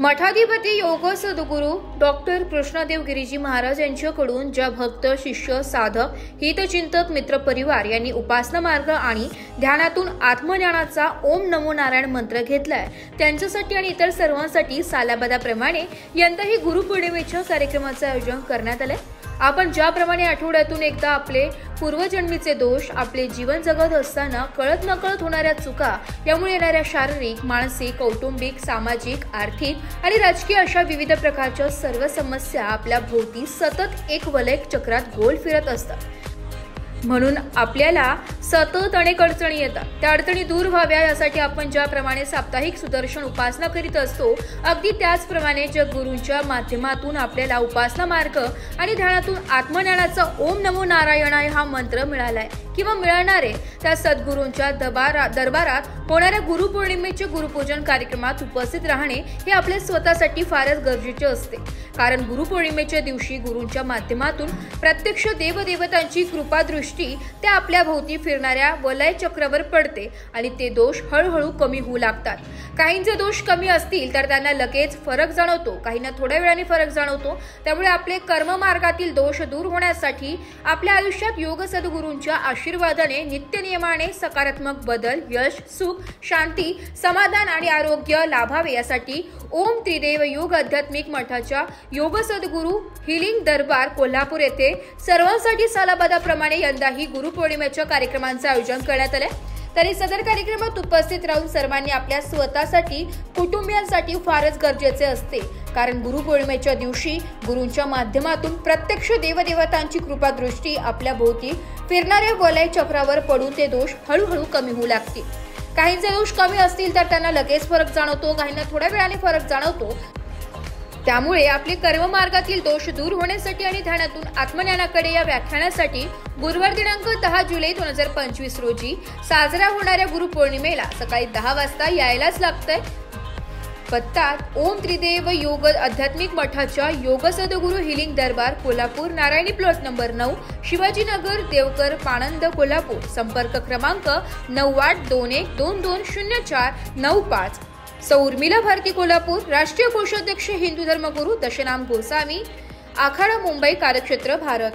मठाधिपती योग सद्गुरू डॉक्टर कृष्णदेव गिरीजी महाराज यांच्याकडून ज्या भक्त, शिष्य, साधक, हितचिंतक, मित्रपरिवार यांनी उपासना मार्ग आणि ध्यानातून आत्मज्ञानाचा ओम नमो नारायण मंत्र घेतलाय, त्यांच्यासाठी आणि इतर सर्वांसाठी सालाबादाप्रमाणे यंदाही गुरुपौर्णिमेच्या कार्यक्रमाचे आयोजन करण्यात आले। आपण ज्याप्रमाणे आठवड्यातून एकदा आपले पूर्वजन्मीचे दोष, आपले जीवन जगत असताना कळत नकळत होणाऱ्या चुका, यामुळे येणाऱ्या शारीरिक, मानसिक, कौटुंबिक, सामाजिक, आर्थिक आणि राजकीय अशा विविध प्रकारच्या सर्व समस्या आपल्या भोवती सतत एक वलय चक्रात गोल फिरत असतात। म्हणून आपल्याला सतत अनेक अडचणी येतात। त्या अडचणी दूर व्हाव्या यासाठी आपण ज्याप्रमाणे साप्ताहिक सुदर्शन उपासना करीत असतो, अगदी त्याचप्रमाणे जगगुरूंच्या माध्यमातून आपल्याला उपासना मार्ग आणि ध्यानातून आत्मज्ञानाचा ओम नमो नारायणाय हा मंत्र मिळालाय किंवा मिळणारे त्या सद्गुरूंच्या दरबारात होणाऱ्या गुरुपौर्णिमेच्या गुरुपूजन कार्यक्रमात उपस्थित राहणे हे आपल्या स्वतःसाठी फारच गरजेचे असते। कारण गुरुपौर्णिमेच्या दिवशी गुरूंच्या माध्यमातून प्रत्यक्ष देवदेवतांची कृपादृष्टी त्या आपल्या भोवती फिरणाऱ्या वलय चक्रावर पडते आणि ते दोष हळूहळू कमी होऊ लागतात। काहींचे दोष कमी असतील तर त्यांना लगेच फरक जाणवतो, काहींना थोड्या वेळाने फरक जाणवतो। त्यामुळे आपले कर्ममार्गातील दोष दूर होण्यासाठी आपल्या आयुष्यात योग सद्गुरूंच्या आशीर्वादाने नित्यनियमाने सकारात्मक बदल, यश, सुख, शांती, समाधान आणि आरोग्य लाभावे यासाठी ओम त्रिदेव योग आध्यात्मिक मठाच्या योग सद्गुरू हिलिंग दरबार कोल्हापूर येथे सर्वांसाठी सालाबादाप्रमाणे यंदाही गुरुपौर्णिमेच्या कार्यक्रमांचे आयोजन करण्यात आले। तरी सदर कार्यक्रमात उपस्थित राहून सर्वांनी आपल्या स्वतःसाठी, कुटुंबियांसाठी फारच गरजेचे असते। कारण गुरुपौर्णिमेच्या दिवशी गुरूंच्या माध्यमातून प्रत्यक्ष देवदेवतांची कृपादृष्टी आपल्या भोवती फिरणाऱ्या वलय चक्रावर पडून ते दोष हळूहळू कमी होऊ लागतील। काहींचे दोष कमी असतील तर त्यांना लगेच फरक जाणवतो, काहींना थोड्या वेळाने फरक जाणवतो। त्यामुळे आपले कर्ममार्गातील दोष दूर होण्यासाठी आणि ध्यानातून आत्मज्ञानाकडे या व्याख्यानासाठी गुरुवार दिनांक 10 जुलै 2025 रोजी साजरा होणाऱ्या गुरुपौर्णिमेला सकाळी 10 वाजता यायलाच लागतंय। पत्ता ओम त्रिदेव योग आध्यात्मिक मठाच्या योग सद्गुरू हिलिंग दरबार कोल्हापूर, नारायणी प्लॉट नंबर 9, शिवाजीनगर, देवकर, पाणंद, कोल्हापूर। संपर्क क्रमांक 9821220495। सौ उर्मिला भारती कोल्हापूर, राष्ट्रीय कोषाध्यक्ष, हिंदू धर्मगुरू दशनाम गोसावी, आखाडा मुंबई, कार्यक्षेत्र भारत।